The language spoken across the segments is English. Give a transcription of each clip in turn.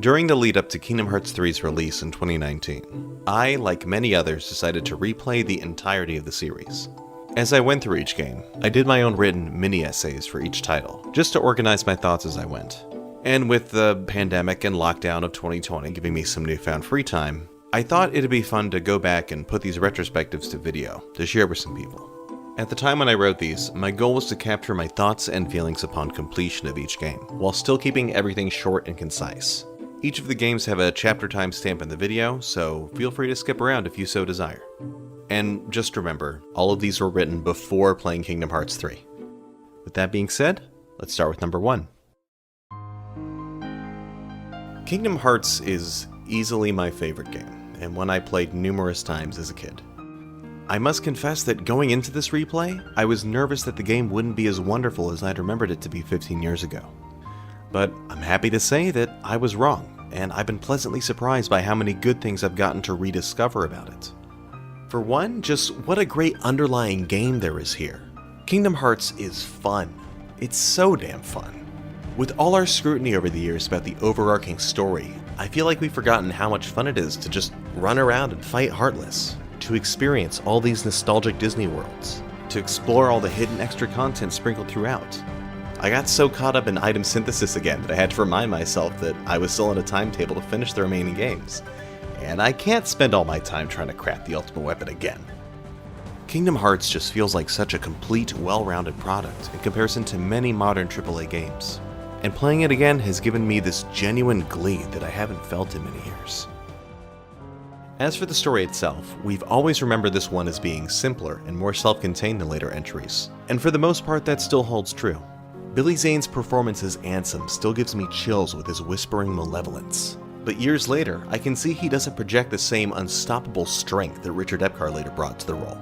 During the lead up to Kingdom Hearts 3's release in 2019, I, like many others, decided to replay the entirety of the series. As I went through each game, I did my own written mini-essays for each title, just to organize my thoughts as I went. And with the pandemic and lockdown of 2020 giving me some newfound free time, I thought it'd be fun to go back and put these retrospectives to video, to share with some people. At the time when I wrote these, my goal was to capture my thoughts and feelings upon completion of each game, while still keeping everything short and concise. Each of the games have a chapter timestamp in the video, so feel free to skip around if you so desire. And just remember, all of these were written before playing Kingdom Hearts 3. With that being said, let's start with number 1. Kingdom Hearts is easily my favorite game, and one I played numerous times as a kid. I must confess that going into this replay, I was nervous that the game wouldn't be as wonderful as I'd remembered it to be 15 years ago. But I'm happy to say that I was wrong, and I've been pleasantly surprised by how many good things I've gotten to rediscover about it. For one, just what a great underlying game there is here. Kingdom Hearts is fun. It's so damn fun. With all our scrutiny over the years about the overarching story, I feel like we've forgotten how much fun it is to just run around and fight Heartless, to experience all these nostalgic Disney worlds, to explore all the hidden extra content sprinkled throughout. I got so caught up in item synthesis again that I had to remind myself that I was still on a timetable to finish the remaining games, and I can't spend all my time trying to craft the ultimate weapon again. Kingdom Hearts just feels like such a complete, well-rounded product in comparison to many modern AAA games, and playing it again has given me this genuine glee that I haven't felt in many years. As for the story itself, we've always remembered this one as being simpler and more self-contained than later entries, and for the most part that still holds true. Billy Zane's performance as Ansem still gives me chills with his whispering malevolence, but years later I can see he doesn't project the same unstoppable strength that Richard Epcar later brought to the role.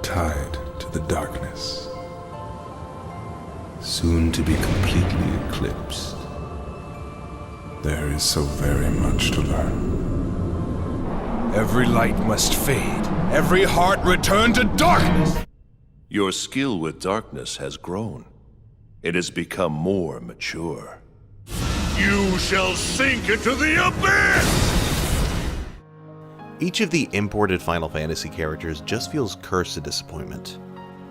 Tied to the darkness, soon to be completely eclipsed. There is so very much to learn. Every light must fade. Every heart return to darkness. Your skill with darkness has grown. It has become more mature. You shall sink into the abyss! Each of the imported Final Fantasy characters just feels cursed to disappointment.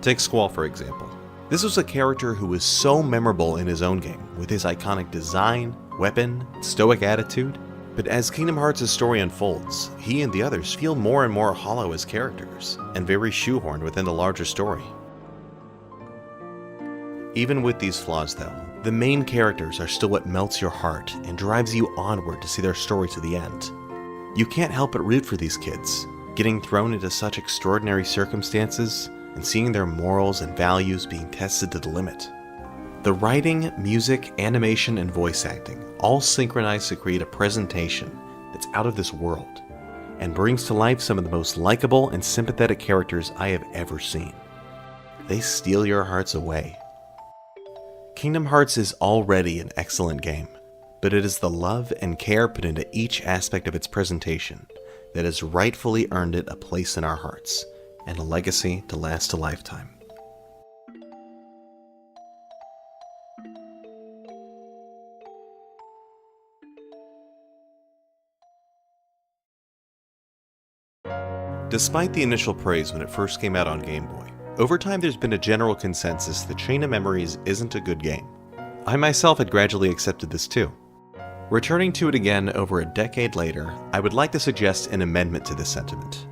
Take Squall for example. This was a character who was so memorable in his own game, with his iconic design, weapon, stoic attitude. But as Kingdom Hearts' story unfolds, he and the others feel more and more hollow as characters, and very shoehorned within the larger story. Even with these flaws though, the main characters are still what melts your heart and drives you onward to see their story to the end. You can't help but root for these kids, getting thrown into such extraordinary circumstances and seeing their morals and values being tested to the limit. The writing, music, animation, and voice acting all synchronize to create a presentation that's out of this world, and brings to life some of the most likable and sympathetic characters I have ever seen. They steal your hearts away. Kingdom Hearts is already an excellent game, but it is the love and care put into each aspect of its presentation that has rightfully earned it a place in our hearts, and a legacy to last a lifetime. Despite the initial praise when it first came out on Game Boy, over time there's been a general consensus that Chain of Memories isn't a good game. I myself had gradually accepted this too. Returning to it again over a decade later, I would like to suggest an amendment to this sentiment.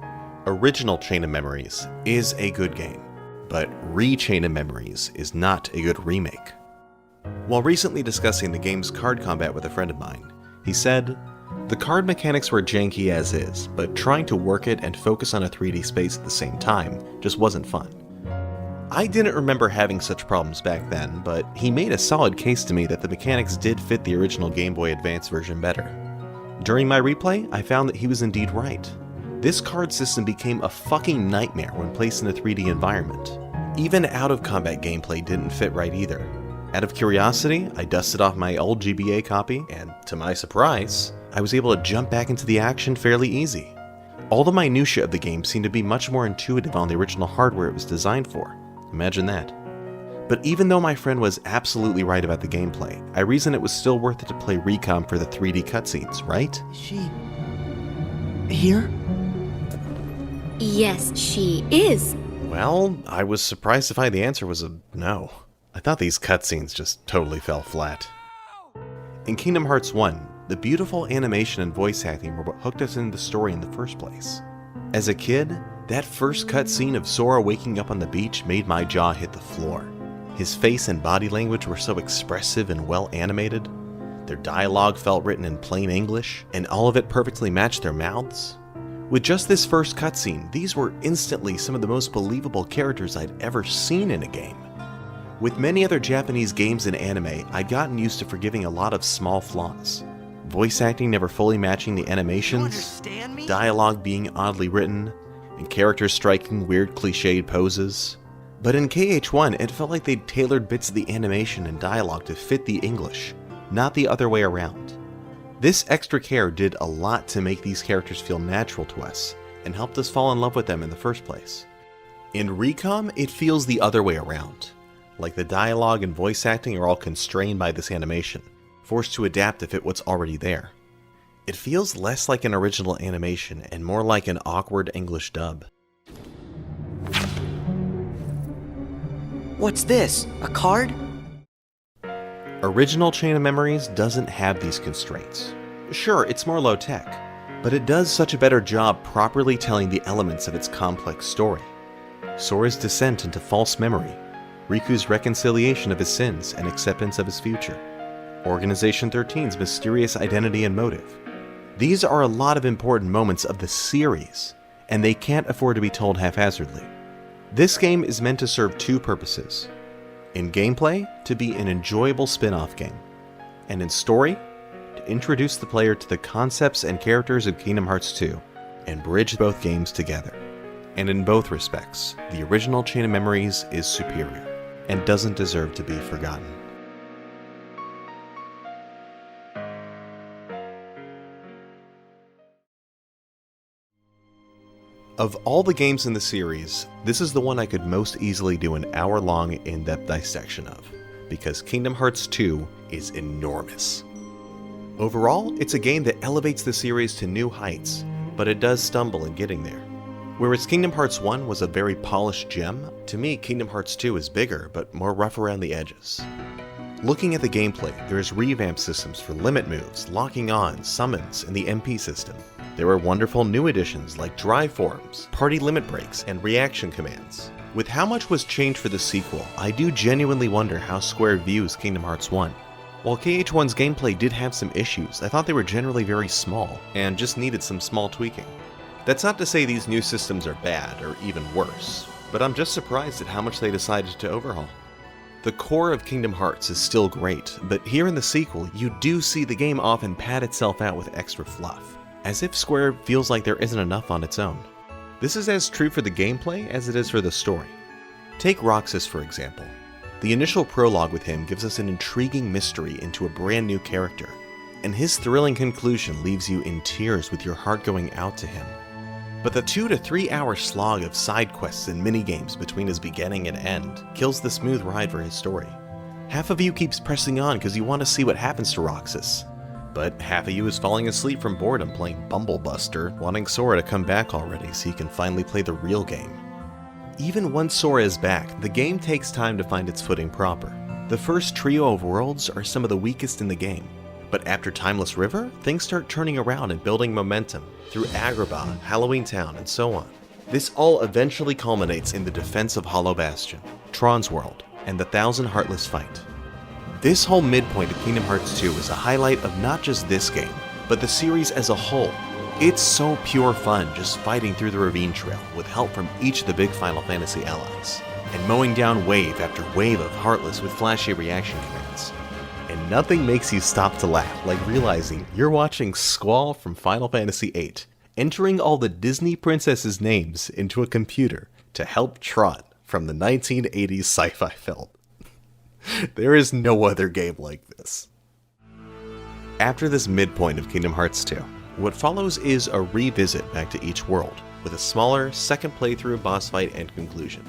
Original Chain of Memories is a good game, but Re-Chain of Memories is not a good remake. While recently discussing the game's card combat with a friend of mine, he said, "The card mechanics were janky as is, but trying to work it and focus on a 3D space at the same time just wasn't fun." I didn't remember having such problems back then, but he made a solid case to me that the mechanics did fit the original Game Boy Advance version better. During my replay, I found that he was indeed right. This card system became a fucking nightmare when placed in a 3D environment. Even out-of-combat gameplay didn't fit right either. Out of curiosity, I dusted off my old GBA copy, and to my surprise, I was able to jump back into the action fairly easy. All the minutiae of the game seemed to be much more intuitive on the original hardware it was designed for. Imagine that. But even though my friend was absolutely right about the gameplay, I reasoned it was still worth it to play Recom for the 3D cutscenes, right? Is she here? Yes, she is. Well, I was surprised to find the answer was a no. I thought these cutscenes just totally fell flat. In Kingdom Hearts 1, the beautiful animation and voice acting were what hooked us into the story in the first place. As a kid, that first cutscene of Sora waking up on the beach made my jaw hit the floor. His face and body language were so expressive and well animated. Their dialogue felt written in plain English, and all of it perfectly matched their mouths. With just this first cutscene, these were instantly some of the most believable characters I'd ever seen in a game. With many other Japanese games and anime, I'd gotten used to forgiving a lot of small flaws. Voice acting never fully matching the animations, dialogue being oddly written, and characters striking weird cliched poses. But in KH1, it felt like they'd tailored bits of the animation and dialogue to fit the English, not the other way around. This extra care did a lot to make these characters feel natural to us, and helped us fall in love with them in the first place. In Recom, it feels the other way around. Like the dialogue and voice acting are all constrained by this animation, forced to adapt to fit what's already there. It feels less like an original animation and more like an awkward English dub. What's this? A card? Original Chain of Memories doesn't have these constraints. Sure, it's more low-tech, but it does such a better job properly telling the elements of its complex story. Sora's descent into false memory, Riku's reconciliation of his sins and acceptance of his future, Organization 13's mysterious identity and motive. These are a lot of important moments of the series, and they can't afford to be told haphazardly. This game is meant to serve two purposes. In gameplay, to be an enjoyable spin-off game, and in story, to introduce the player to the concepts and characters of Kingdom Hearts 2, and bridge both games together. And in both respects, the original Chain of Memories is superior, and doesn't deserve to be forgotten. Of all the games in the series, this is the one I could most easily do an hour-long in-depth dissection of, because Kingdom Hearts 2 is enormous. Overall, it's a game that elevates the series to new heights, but it does stumble in getting there. Whereas Kingdom Hearts 1 was a very polished gem, to me Kingdom Hearts 2 is bigger, but more rough around the edges. Looking at the gameplay, there's revamped systems for limit moves, locking on, summons, and the MP system. There were wonderful new additions like drive forms, party limit breaks, and reaction commands. With how much was changed for the sequel, I do genuinely wonder how Square views Kingdom Hearts 1. While KH1's gameplay did have some issues, I thought they were generally very small, and just needed some small tweaking. That's not to say these new systems are bad, or even worse, but I'm just surprised at how much they decided to overhaul. The core of Kingdom Hearts is still great, but here in the sequel, you do see the game often pad itself out with extra fluff, as if Square feels like there isn't enough on its own. This is as true for the gameplay as it is for the story. Take Roxas for example. The initial prologue with him gives us an intriguing mystery into a brand new character, and his thrilling conclusion leaves you in tears with your heart going out to him. But the 2 to 3 hour slog of side quests and minigames between his beginning and end kills the smooth ride for his story. Half of you keeps pressing on because you want to see what happens to Roxas, but half of you is falling asleep from boredom playing Bumblebuster, wanting Sora to come back already so you can finally play the real game. Even once Sora is back, the game takes time to find its footing proper. The first trio of worlds are some of the weakest in the game, but after Timeless River, things start turning around and building momentum through Agrabah, Halloween Town, and so on. This all eventually culminates in the defense of Hollow Bastion, Tron's World, and the Thousand Heartless fight. This whole midpoint of Kingdom Hearts 2 is a highlight of not just this game, but the series as a whole. It's so pure fun just fighting through the Ravine Trail with help from each of the big Final Fantasy allies, and mowing down wave after wave of Heartless with flashy reaction commands. And nothing makes you stop to laugh like realizing you're watching Squall from Final Fantasy VIII, entering all the Disney princesses' names into a computer to help Trot from the 1980s sci-fi film. There is no other game like this. After this midpoint of Kingdom Hearts 2, what follows is a revisit back to each world, with a smaller second playthrough boss fight and conclusion.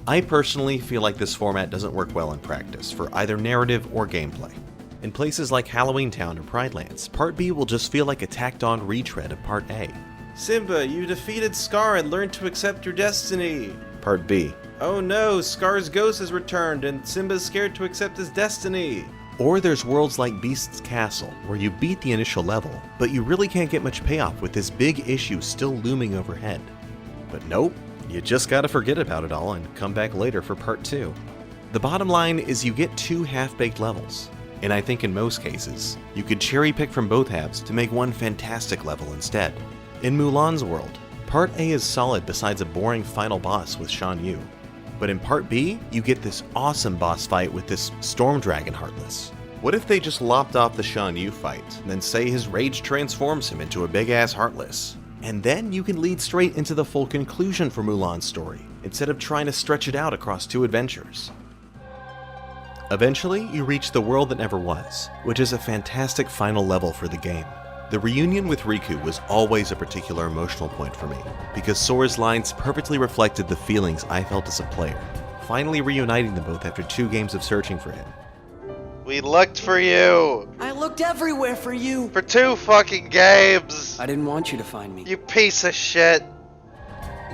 I personally feel like this format doesn't work well in practice for either narrative or gameplay. In places like Halloween Town or Pridelands, Part B will just feel like a tacked-on retread of Part A. Simba, you defeated Scar and learned to accept your destiny. Part B. Oh no, Scar's ghost has returned and Simba's scared to accept his destiny. Or there's worlds like Beast's Castle, where you beat the initial level, but you really can't get much payoff with this big issue still looming overhead. But nope, you just gotta forget about it all and come back later for Part 2. The bottom line is you get 2 half-baked levels, and I think in most cases, you could cherry-pick from both halves to make one fantastic level instead. In Mulan's world, Part A is solid besides a boring final boss with Shan Yu. But in Part B, you get this awesome boss fight with this Storm Dragon Heartless. What if they just lopped off the Shan Yu fight, and then say his rage transforms him into a big-ass Heartless? And then you can lead straight into the full conclusion for Mulan's story, instead of trying to stretch it out across 2 adventures. Eventually, you reach the world that never was, which is a fantastic final level for the game. The reunion with Riku was always a particular emotional point for me, because Sora's lines perfectly reflected the feelings I felt as a player, finally reuniting them both after 2 games of searching for him. We looked for you! I looked everywhere for you. For 2 fucking games! I didn't want you to find me. You piece of shit!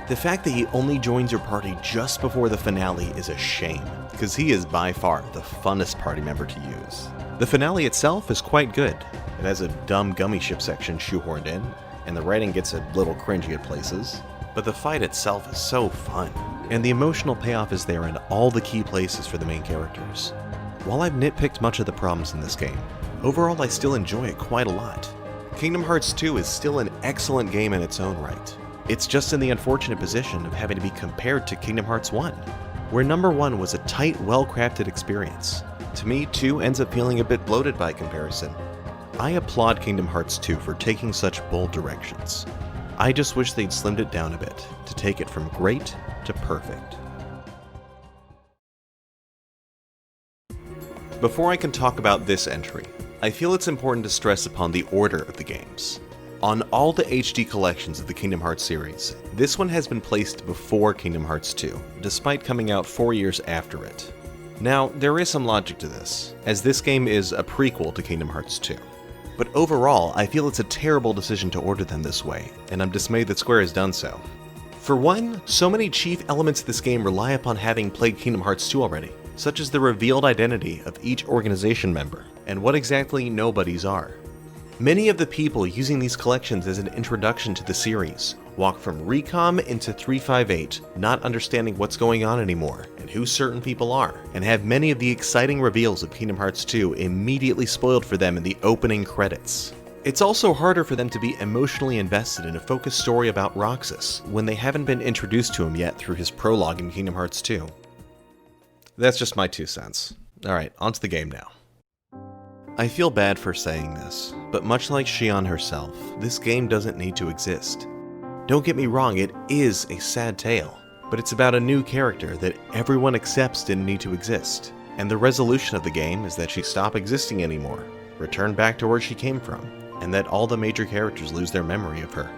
The fact that he only joins your party just before the finale is a shame, because he is by far the funnest party member to use. The finale itself is quite good. It has a dumb gummy ship section shoehorned in, and the writing gets a little cringy at places, but the fight itself is so fun, and the emotional payoff is there in all the key places for the main characters. While I've nitpicked much of the problems in this game, overall I still enjoy it quite a lot. Kingdom Hearts 2 is still an excellent game in its own right. It's just in the unfortunate position of having to be compared to Kingdom Hearts 1, where number 1 was a tight, well-crafted experience. To me, 2 ends up feeling a bit bloated by comparison. I applaud Kingdom Hearts 2 for taking such bold directions. I just wish they'd slimmed it down a bit to take it from great to perfect. Before I can talk about this entry, I feel it's important to stress upon the order of the games. On all the HD collections of the Kingdom Hearts series, this one has been placed before Kingdom Hearts 2, despite coming out 4 years after it. Now, there is some logic to this, as this game is a prequel to Kingdom Hearts 2. But overall, I feel it's a terrible decision to order them this way, and I'm dismayed that Square has done so. For one, so many chief elements of this game rely upon having played Kingdom Hearts 2 already, such as the revealed identity of each organization member, and what exactly nobodies are. Many of the people using these collections as an introduction to the series walk from Recom into 358, not understanding what's going on anymore, and who certain people are, and have many of the exciting reveals of Kingdom Hearts 2 immediately spoiled for them in the opening credits. It's also harder for them to be emotionally invested in a focused story about Roxas when they haven't been introduced to him yet through his prologue in Kingdom Hearts 2. That's just my 2 cents. Alright, onto the game now. I feel bad for saying this, but much like Xion herself, this game doesn't need to exist. Don't get me wrong, it is a sad tale, but it's about a new character that everyone accepts didn't need to exist, and the resolution of the game is that she stop existing anymore, return back to where she came from, and that all the major characters lose their memory of her.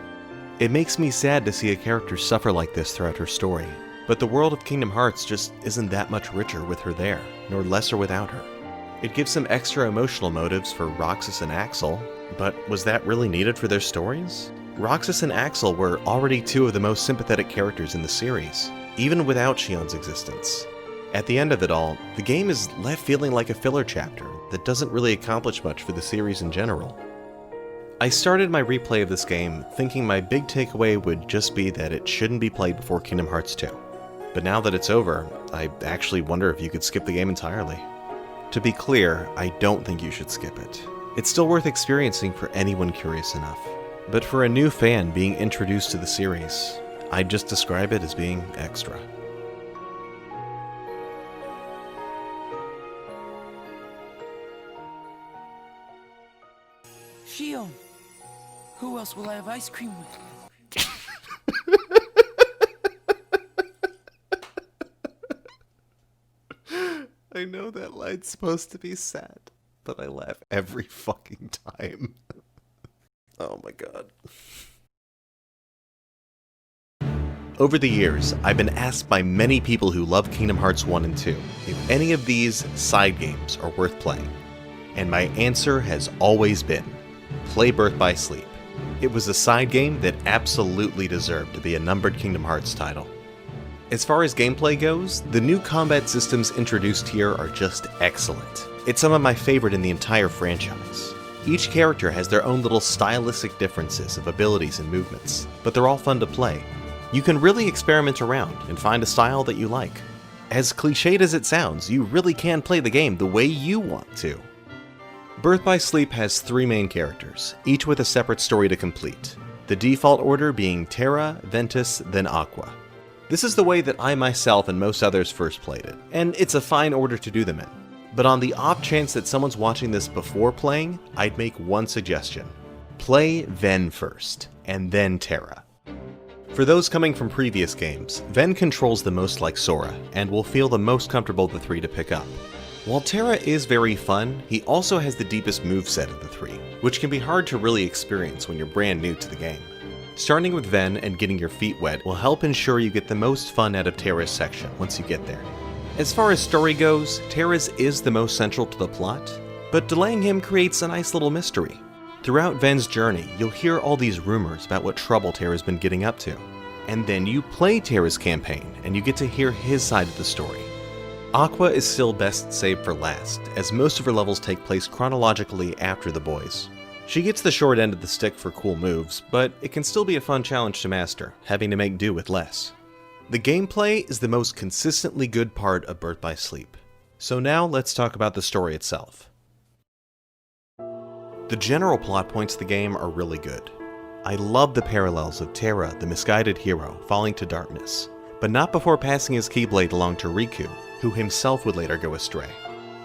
It makes me sad to see a character suffer like this throughout her story, but the world of Kingdom Hearts just isn't that much richer with her there, nor lesser without her. It gives some extra emotional motives for Roxas and Axel, but was that really needed for their stories? Roxas and Axel were already 2 of the most sympathetic characters in the series, even without Xion's existence. At the end of it all, the game is left feeling like a filler chapter that doesn't really accomplish much for the series in general. I started my replay of this game thinking my big takeaway would just be that it shouldn't be played before Kingdom Hearts 2. But now that it's over, I actually wonder if you could skip the game entirely. To be clear, I don't think you should skip it. It's still worth experiencing for anyone curious enough. But for a new fan being introduced to the series, I'd just describe it as being extra. Xion, who else will I have ice cream with? I know that line's supposed to be sad, but I laugh every fucking time. Oh my god. Over the years, I've been asked by many people who love Kingdom Hearts 1 and 2 if any of these side games are worth playing. And my answer has always been, play Birth by Sleep. It was a side game that absolutely deserved to be a numbered Kingdom Hearts title. As far as gameplay goes, the new combat systems introduced here are just excellent. It's some of my favorite in the entire franchise. Each character has their own little stylistic differences of abilities and movements, but they're all fun to play. You can really experiment around and find a style that you like. As cliched as it sounds, you really can play the game the way you want to. Birth by Sleep has 3 main characters, each with a separate story to complete. The default order being Terra, Ventus, then Aqua. This is the way that I myself and most others first played it, and it's a fine order to do them in. But on the off chance that someone's watching this before playing, I'd make one suggestion. Play Ven first, and then Terra. For those coming from previous games, Ven controls the most like Sora, and will feel the most comfortable of the 3 to pick up. While Terra is very fun, he also has the deepest moveset of the 3, which can be hard to really experience when you're brand new to the game. Starting with Ven and getting your feet wet will help ensure you get the most fun out of Terra's section once you get there. As far as story goes, Terra's is the most central to the plot, but delaying him creates a nice little mystery. Throughout Ven's journey, you'll hear all these rumors about what trouble Terra's been getting up to. And then you play Terra's campaign, and you get to hear his side of the story. Aqua is still best saved for last, as most of her levels take place chronologically after the boys. She gets the short end of the stick for cool moves, but it can still be a fun challenge to master, having to make do with less. The gameplay is the most consistently good part of Birth by Sleep. So now let's talk about the story itself. The general plot points of the game are really good. I love the parallels of Terra, the misguided hero, falling to darkness, but not before passing his Keyblade along to Riku, who himself would later go astray.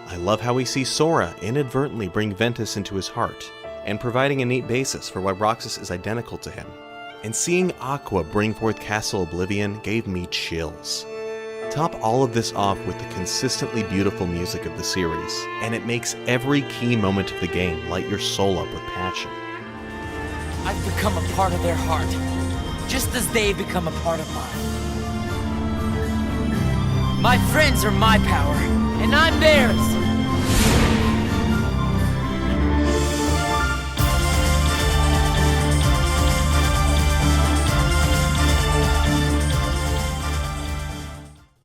I love how we see Sora inadvertently bring Ventus into his heart, and providing a neat basis for why Roxas is identical to him. And seeing Aqua bring forth Castle Oblivion gave me chills. Top all of this off with the consistently beautiful music of the series, and it makes every key moment of the game light your soul up with passion. I've become a part of their heart, just as they become a part of mine. My friends are my power, and I'm theirs!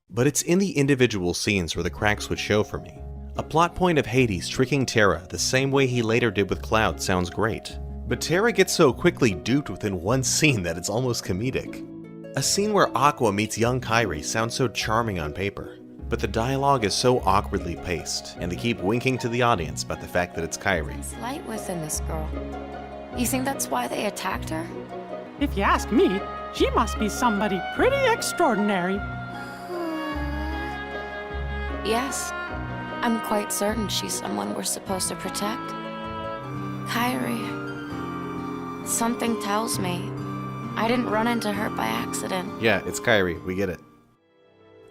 But it's in the individual scenes where the cracks would show for me. A plot point of Hades tricking Terra the same way he later did with Cloud sounds great, but Terra gets so quickly duped within one scene that it's almost comedic. A scene where Aqua meets young Kairi sounds so charming on paper, but the dialogue is so awkwardly paced, and they keep winking to the audience about the fact that it's Kairi. There's light within this girl. You think that's why they attacked her? If you ask me, she must be somebody pretty extraordinary. Yes. I'm quite certain she's someone we're supposed to protect. Kairi. Something tells me I didn't run into her by accident. Yeah, it's Kairi, we get it.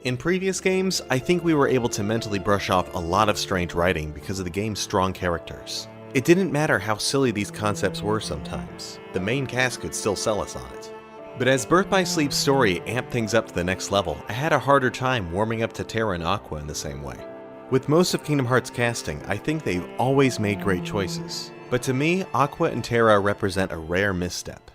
In previous games, I think we were able to mentally brush off a lot of strange writing because of the game's strong characters. It didn't matter how silly these concepts were sometimes. The main cast could still sell us on it. But as Birth by Sleep's story amped things up to the next level, I had a harder time warming up to Terra and Aqua in the same way. With most of Kingdom Hearts casting, I think they've always made great choices. But to me, Aqua and Terra represent a rare misstep.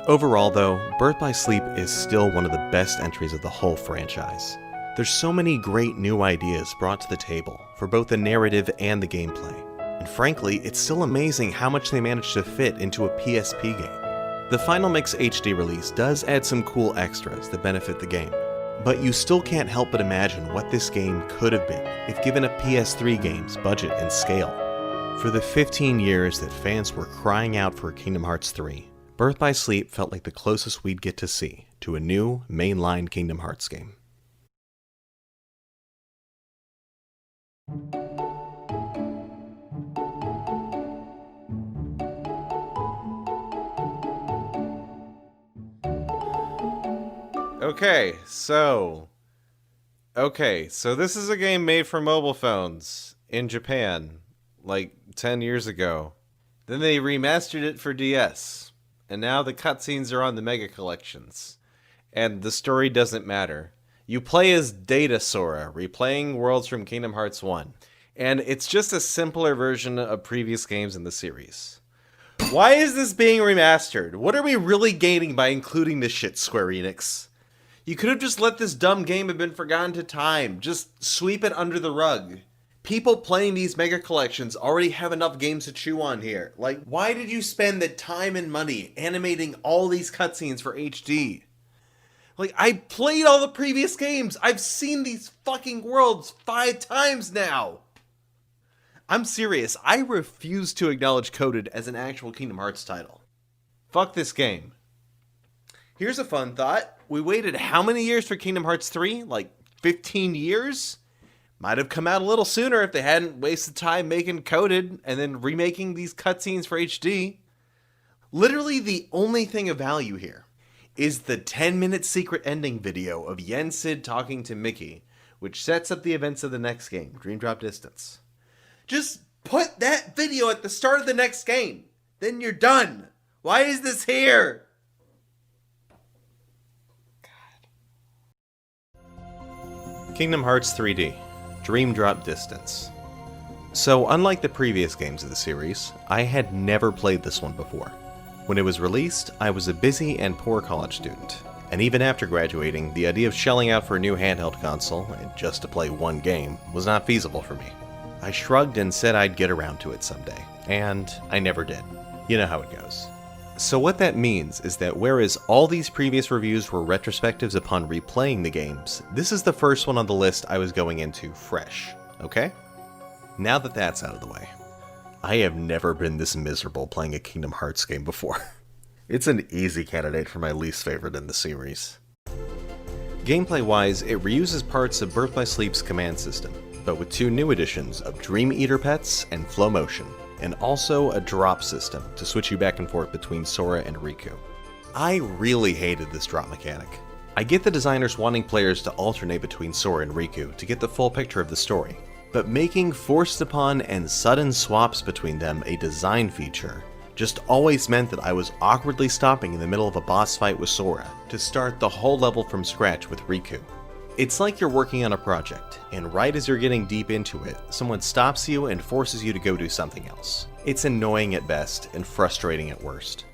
Overall though, Birth by Sleep is still one of the best entries of the whole franchise. There's so many great new ideas brought to the table for both the narrative and the gameplay. And frankly, it's still amazing how much they managed to fit into a PSP game. The Final Mix HD release does add some cool extras that benefit the game, but you still can't help but imagine what this game could have been if given a PS3 game's budget and scale. For the 15 years that fans were crying out for Kingdom Hearts 3, Birth by Sleep felt like the closest we'd get to see to a new, mainline Kingdom Hearts game. Okay, so this is a game made for mobile phones in Japan, like 10 years ago. Then they remastered it for DS. And now the cutscenes are on the Mega Collections. And the story doesn't matter. You play as Data Sora, replaying worlds from Kingdom Hearts 1. And it's just a simpler version of previous games in the series. Why is this being remastered? What are we really gaining by including this shit, Square Enix? You could have just let this dumb game have been forgotten to time. Just sweep it under the rug. People playing these Mega Collections already have enough games to chew on here. Like, why did you spend the time and money animating all these cutscenes for HD? Like, I played all the previous games. I've seen these fucking worlds 5 times now. I'm serious. I refuse to acknowledge Coded as an actual Kingdom Hearts title. Fuck this game. Here's a fun thought. We waited how many years for Kingdom Hearts 3? Like 15 years? Might have come out a little sooner if they hadn't wasted time making Coded and then remaking these cutscenes for HD. Literally the only thing of value here is the 10-minute secret ending video of Yen Sid talking to Mickey, which sets up the events of the next game, Dream Drop Distance. Just put that video at the start of the next game. Then you're done. Why is this here? God. Kingdom Hearts 3D, Dream Drop Distance. So unlike the previous games of the series, I had never played this one before. When it was released, I was a busy and poor college student. And even after graduating, the idea of shelling out for a new handheld console, just to play one game, was not feasible for me. I shrugged and said I'd get around to it someday, and I never did. You know how it goes. So what that means is that whereas all these previous reviews were retrospectives upon replaying the games, this is the first one on the list I was going into fresh, okay? Now that that's out of the way, I have never been this miserable playing a Kingdom Hearts game before. It's an easy candidate for my least favorite in the series. Gameplay-wise, it reuses parts of Birth by Sleep's command system, but with 2 new additions of Dream Eater pets and Flow Motion, and also a drop system to switch you back and forth between Sora and Riku. I really hated this drop mechanic. I get the designers wanting players to alternate between Sora and Riku to get the full picture of the story, but making forced upon and sudden swaps between them a design feature just always meant that I was awkwardly stopping in the middle of a boss fight with Sora to start the whole level from scratch with Riku. It's like you're working on a project, and right as you're getting deep into it, someone stops you and forces you to go do something else. It's annoying at best and frustrating at worst.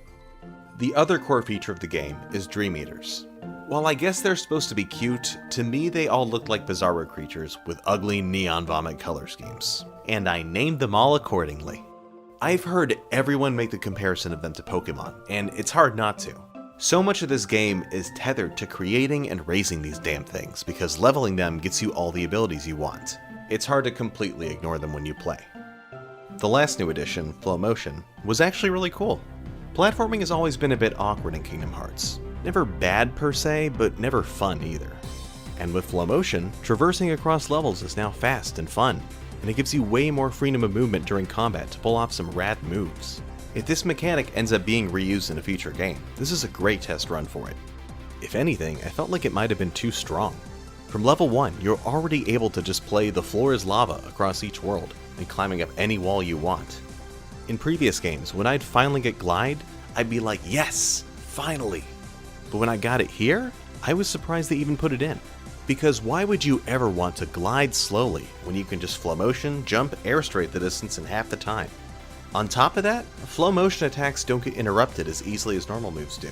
The other core feature of the game is Dream Eaters. While I guess they're supposed to be cute, to me they all look like Bizarro creatures with ugly neon vomit color schemes. And I named them all accordingly. I've heard everyone make the comparison of them to Pokemon, and it's hard not to. So much of this game is tethered to creating and raising these damn things, because leveling them gets you all the abilities you want. It's hard to completely ignore them when you play. The last new addition, Flow Motion, was actually really cool. Platforming has always been a bit awkward in Kingdom Hearts. Never bad per se, but never fun either. And with Flow Motion, traversing across levels is now fast and fun, and it gives you way more freedom of movement during combat to pull off some rad moves. If this mechanic ends up being reused in a future game, this is a great test run for it. If anything, I felt like it might have been too strong. From level 1, you're already able to just play the floor is lava across each world, and climbing up any wall you want. In previous games, when I'd finally get Glide, I'd be like, yes, finally! But when I got it here, I was surprised they even put it in. Because why would you ever want to glide slowly when you can just Flow Motion, jump, air straight the distance in half the time? On top of that, Flow Motion attacks don't get interrupted as easily as normal moves do.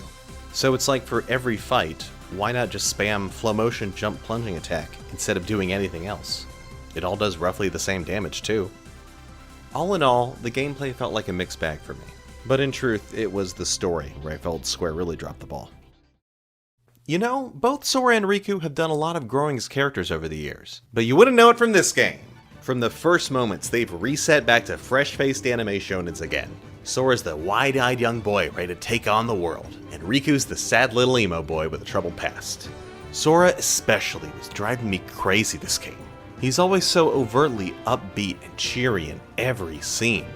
So it's like for every fight, why not just spam Flow Motion jump plunging attack instead of doing anything else? It all does roughly the same damage too. All in all, the gameplay felt like a mixed bag for me. But in truth, it was the story where I felt Square really dropped the ball. You know, both Sora and Riku have done a lot of growing as characters over the years, but you wouldn't know it from this game. From the first moments, they've reset back to fresh-faced anime shonens again. Sora's the wide-eyed young boy ready to take on the world, and Riku's the sad little emo boy with a troubled past. Sora especially was driving me crazy this game. He's always so overtly upbeat and cheery in every scene.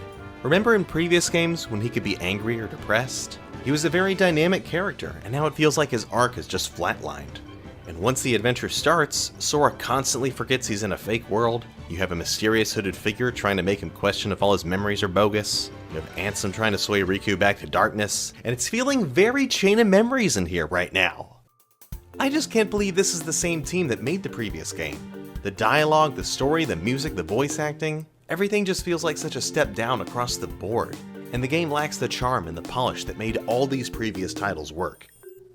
Remember in previous games when he could be angry or depressed? He was a very dynamic character, and now it feels like his arc is just flatlined. And once the adventure starts, Sora constantly forgets he's in a fake world, You have a mysterious hooded figure trying to make him question if all his memories are bogus. You have Ansem trying to sway Riku back to darkness, and it's feeling very Chain of Memories in here right now. I just can't believe this is the same team that made the previous game. The dialogue, the story, the music, the voice acting, everything just feels like such a step down across the board, and the game lacks the charm and the polish that made all these previous titles work.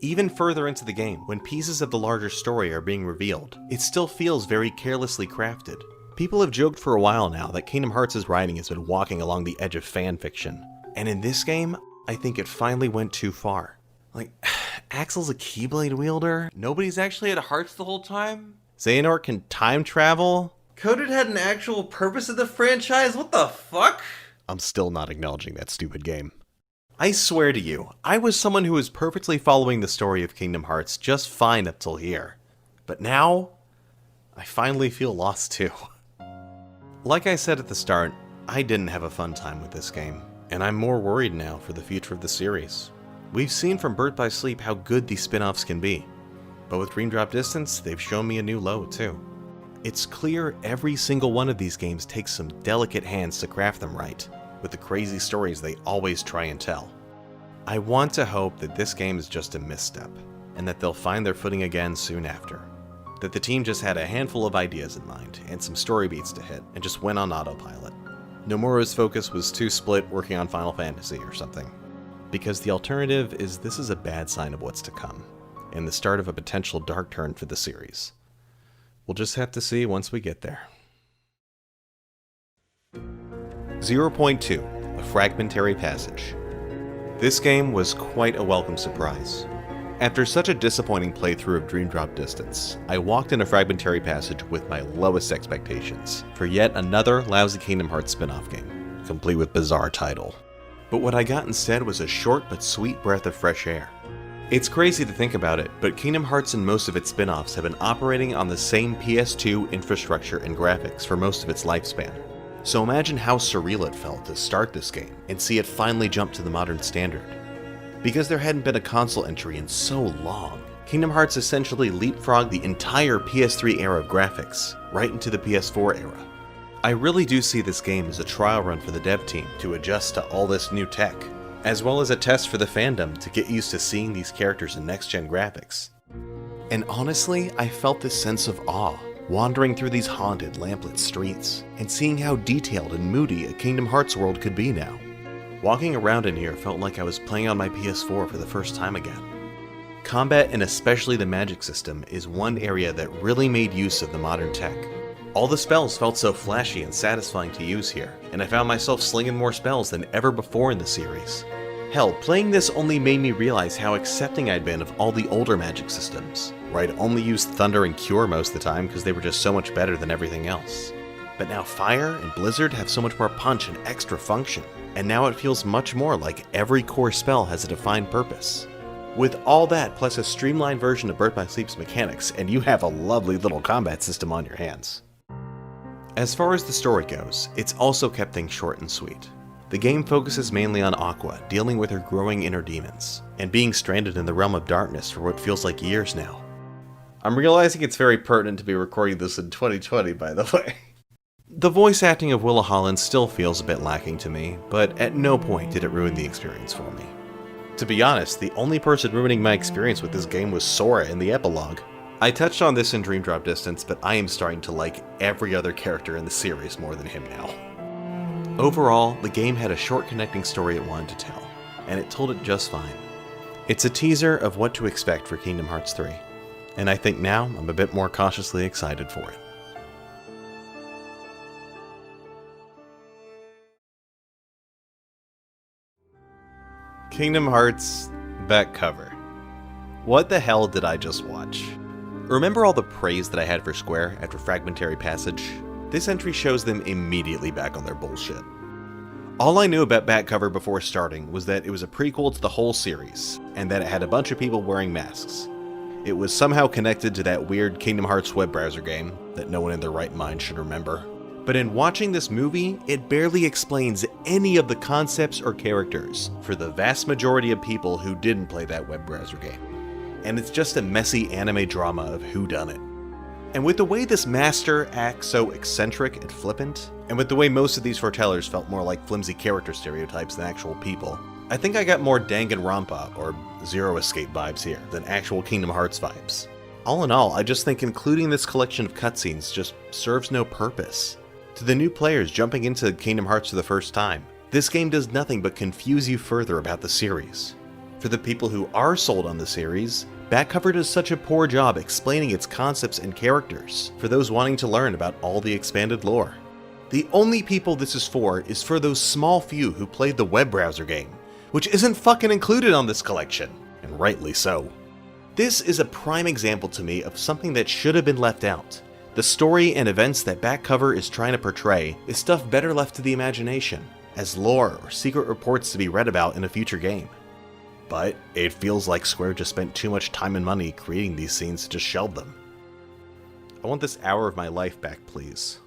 Even further into the game, when pieces of the larger story are being revealed, it still feels very carelessly crafted. People have joked for a while now that Kingdom Hearts' writing has been walking along the edge of fanfiction, and in this game, I think it finally went too far. Like, Axel's a Keyblade wielder? Nobody's actually at Hearts the whole time? Xehanort can time travel? Coded had an actual purpose of the franchise? What the fuck? I'm still not acknowledging that stupid game. I swear to you, I was someone who was perfectly following the story of Kingdom Hearts just fine up till here. But now, I finally feel lost too. Like I said at the start, I didn't have a fun time with this game, and I'm more worried now for the future of the series. We've seen from Birth by Sleep how good these spin-offs can be, but with Dream Drop Distance, they've shown me a new low too. It's clear every single one of these games takes some delicate hands to craft them right, with the crazy stories they always try and tell. I want to hope that this game is just a misstep, and that they'll find their footing again soon after. That the team just had a handful of ideas in mind, and some story beats to hit, and just went on autopilot. Nomura's focus was too split working on Final Fantasy or something. Because the alternative is this is a bad sign of what's to come, and the start of a potential dark turn for the series. We'll just have to see once we get there. 0.2, A Fragmentary Passage. This game was quite a welcome surprise. After such a disappointing playthrough of Dream Drop Distance, I walked in A Fragmentary Passage with my lowest expectations for yet another lousy Kingdom Hearts spin-off game, complete with bizarre title. But what I got instead was a short but sweet breath of fresh air. It's crazy to think about it, but Kingdom Hearts and most of its spin-offs have been operating on the same PS2 infrastructure and graphics for most of its lifespan. So imagine how surreal it felt to start this game and see it finally jump to the modern standard. Because there hadn't been a console entry in so long, Kingdom Hearts essentially leapfrogged the entire PS3 era of graphics right into the PS4 era. I really do see this game as a trial run for the dev team to adjust to all this new tech, as well as a test for the fandom to get used to seeing these characters in next-gen graphics. And honestly, I felt this sense of awe, wandering through these haunted, lamplit streets, and seeing how detailed and moody a Kingdom Hearts world could be now. Walking around in here felt like I was playing on my PS4 for the first time again. Combat, and especially the magic system, is one area that really made use of the modern tech. All the spells felt so flashy and satisfying to use here, and I found myself slinging more spells than ever before in the series. Hell, playing this only made me realize how accepting I'd been of all the older magic systems, where I'd only used Thunder and Cure most of the time because they were just so much better than everything else. But now Fire and Blizzard have so much more punch and extra function, and now it feels much more like every core spell has a defined purpose. With all that, plus a streamlined version of Birth by Sleep's mechanics, and you have a lovely little combat system on your hands. As far as the story goes, it's also kept things short and sweet. The game focuses mainly on Aqua dealing with her growing inner demons, and being stranded in the realm of darkness for what feels like years now. I'm realizing it's very pertinent to be recording this in 2020, by the way. The voice acting of Willa Holland still feels a bit lacking to me, but at no point did it ruin the experience for me. To be honest, the only person ruining my experience with this game was Sora in the epilogue. I touched on this in Dream Drop Distance, but I am starting to like every other character in the series more than him now. Overall, the game had a short connecting story it wanted to tell, and it told it just fine. It's a teaser of what to expect for Kingdom Hearts 3, and I think now I'm a bit more cautiously excited for it. Kingdom Hearts back cover. What the hell did I just watch? Remember all the praise that I had for Square after Fragmentary Passage? This entry shows them immediately back on their bullshit. All I knew about back cover before starting was that it was a prequel to the whole series, and that it had a bunch of people wearing masks. It was somehow connected to that weird Kingdom Hearts web browser game that no one in their right mind should remember. But in watching this movie, it barely explains any of the concepts or characters for the vast majority of people who didn't play that web browser game. And it's just a messy anime drama of whodunit. And with the way this master acts so eccentric and flippant, and with the way most of these foretellers felt more like flimsy character stereotypes than actual people, I think I got more Danganronpa or Zero Escape vibes here than actual Kingdom Hearts vibes. All in all, I just think including this collection of cutscenes just serves no purpose. To the new players jumping into Kingdom Hearts for the first time, this game does nothing but confuse you further about the series. For the people who are sold on the series, back cover does such a poor job explaining its concepts and characters for those wanting to learn about all the expanded lore. The only people this is for those small few who played the web browser game, which isn't fucking included on this collection, and rightly so. This is a prime example to me of something that should have been left out. The story and events that back cover is trying to portray is stuff better left to the imagination, as lore or secret reports to be read about in a future game. But it feels like Square just spent too much time and money creating these scenes to just shelve them. I want this hour of my life back, please.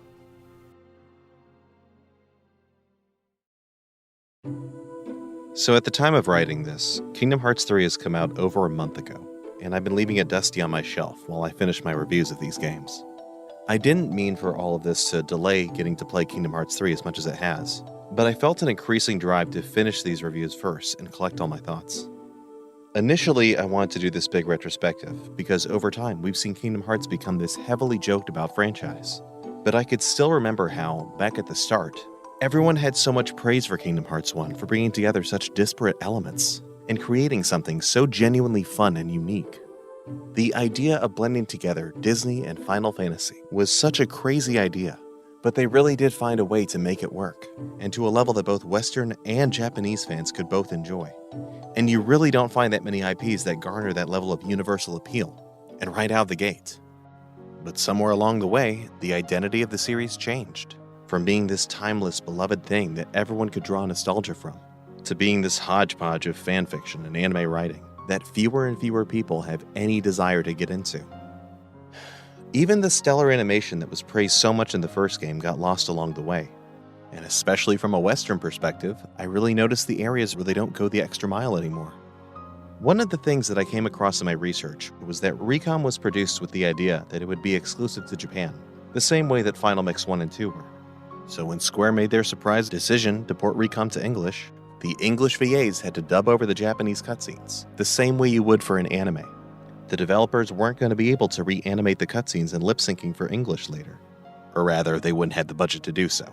So at the time of writing this, Kingdom Hearts 3 has come out over a month ago, and I've been leaving it dusty on my shelf while I finish my reviews of these games. I didn't mean for all of this to delay getting to play Kingdom Hearts 3 as much as it has, but I felt an increasing drive to finish these reviews first and collect all my thoughts. Initially, I wanted to do this big retrospective, because over time we've seen Kingdom Hearts become this heavily joked about franchise. But I could still remember how, back at the start, everyone had so much praise for Kingdom Hearts 1 for bringing together such disparate elements, and creating something so genuinely fun and unique. The idea of blending together Disney and Final Fantasy was such a crazy idea, but they really did find a way to make it work, and to a level that both Western and Japanese fans could both enjoy. And you really don't find that many IPs that garner that level of universal appeal, and right out of the gate. But somewhere along the way, the identity of the series changed, from being this timeless, beloved thing that everyone could draw nostalgia from, to being this hodgepodge of fanfiction and anime writing that fewer and fewer people have any desire to get into. Even the stellar animation that was praised so much in the first game got lost along the way. And especially from a Western perspective, I really noticed the areas where they don't go the extra mile anymore. One of the things that I came across in my research was that Recom was produced with the idea that it would be exclusive to Japan, the same way that Final Mix 1 and 2 were. So when Square made their surprise decision to port Recom to English, the English VAs had to dub over the Japanese cutscenes, the same way you would for an anime. The developers weren't going to be able to reanimate the cutscenes and lip-syncing for English later. Or rather, they wouldn't have the budget to do so.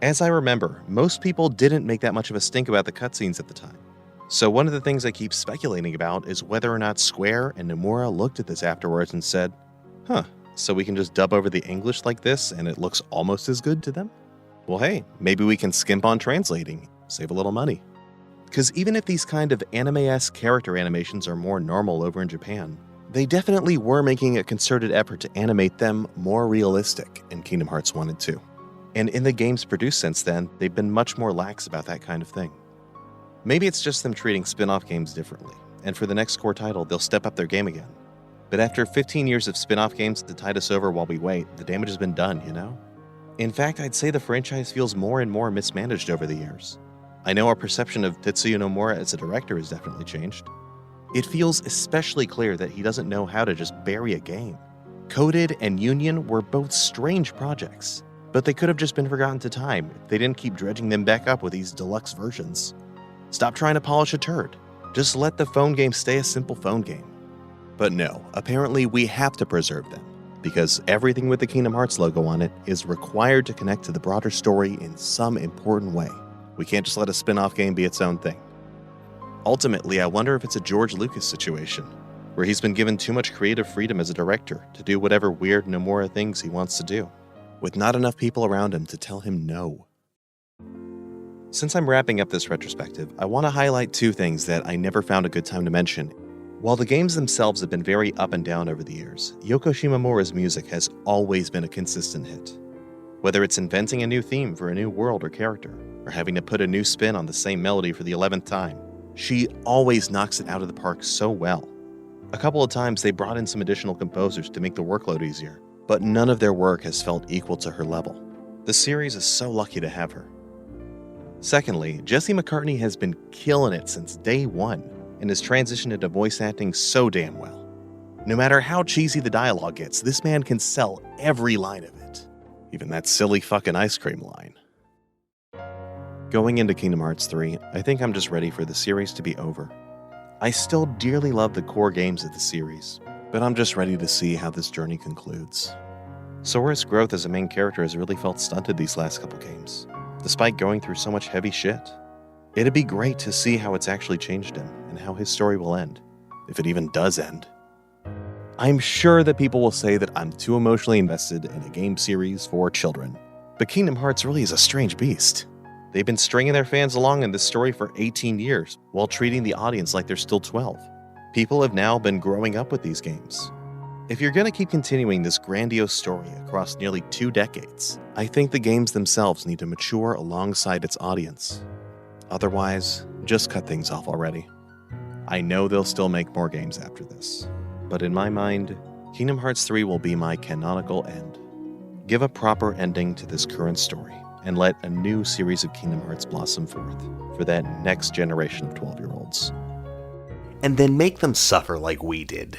As I remember, most people didn't make that much of a stink about the cutscenes at the time. So one of the things I keep speculating about is whether or not Square and Nomura looked at this afterwards and said, so we can just dub over the English like this and it looks almost as good to them? Well, hey, maybe we can skimp on translating, save a little money. Because even if these kind of anime-esque character animations are more normal over in Japan, they definitely were making a concerted effort to animate them more realistic in Kingdom Hearts 1 and 2. And in the games produced since then, they've been much more lax about that kind of thing. Maybe it's just them treating spin-off games differently, and for the next core title, they'll step up their game again. But after 15 years of spin-off games to tide us over while we wait, the damage has been done, you know? In fact, I'd say the franchise feels more and more mismanaged over the years. I know our perception of Tetsuya Nomura as a director has definitely changed. It feels especially clear that he doesn't know how to just bury a game. Coded and Union were both strange projects, but they could have just been forgotten to time if they didn't keep dredging them back up with these deluxe versions. Stop trying to polish a turd. Just let the phone game stay a simple phone game. But no, apparently we have to preserve them, because everything with the Kingdom Hearts logo on it is required to connect to the broader story in some important way. We can't just let a spin-off game be its own thing. Ultimately, I wonder if it's a George Lucas situation, where he's been given too much creative freedom as a director to do whatever weird Nomura things he wants to do, with not enough people around him to tell him no. Since I'm wrapping up this retrospective, I want to highlight two things that I never found a good time to mention. While the games themselves have been very up and down over the years, Yoko Shimomura's music has always been a consistent hit. Whether it's inventing a new theme for a new world or character, or having to put a new spin on the same melody for the 11th time, she always knocks it out of the park so well. A couple of times they brought in some additional composers to make the workload easier, but none of their work has felt equal to her level. The series is so lucky to have her. Secondly, Jesse McCartney has been killing it since day one, and has transitioned into voice acting so damn well. No matter how cheesy the dialogue gets, this man can sell every line of it. Even that silly fucking ice cream line. Going into Kingdom Hearts 3, I think I'm just ready for the series to be over. I still dearly love the core games of the series, but I'm just ready to see how this journey concludes. Sora's growth as a main character has really felt stunted these last couple games, despite going through so much heavy shit. It'd be great to see how it's actually changed him, and how his story will end, if it even does end. I'm sure that people will say that I'm too emotionally invested in a game series for children, but Kingdom Hearts really is a strange beast. They've been stringing their fans along in this story for 18 years, while treating the audience like they're still 12. People have now been growing up with these games. If you're going to keep continuing this grandiose story across nearly 2 decades, I think the games themselves need to mature alongside its audience. Otherwise, just cut things off already. I know they'll still make more games after this, but in my mind, Kingdom Hearts 3 will be my canonical end. Give a proper ending to this current story, and let a new series of Kingdom Hearts blossom forth for that next generation of 12-year-olds. And then make them suffer like we did.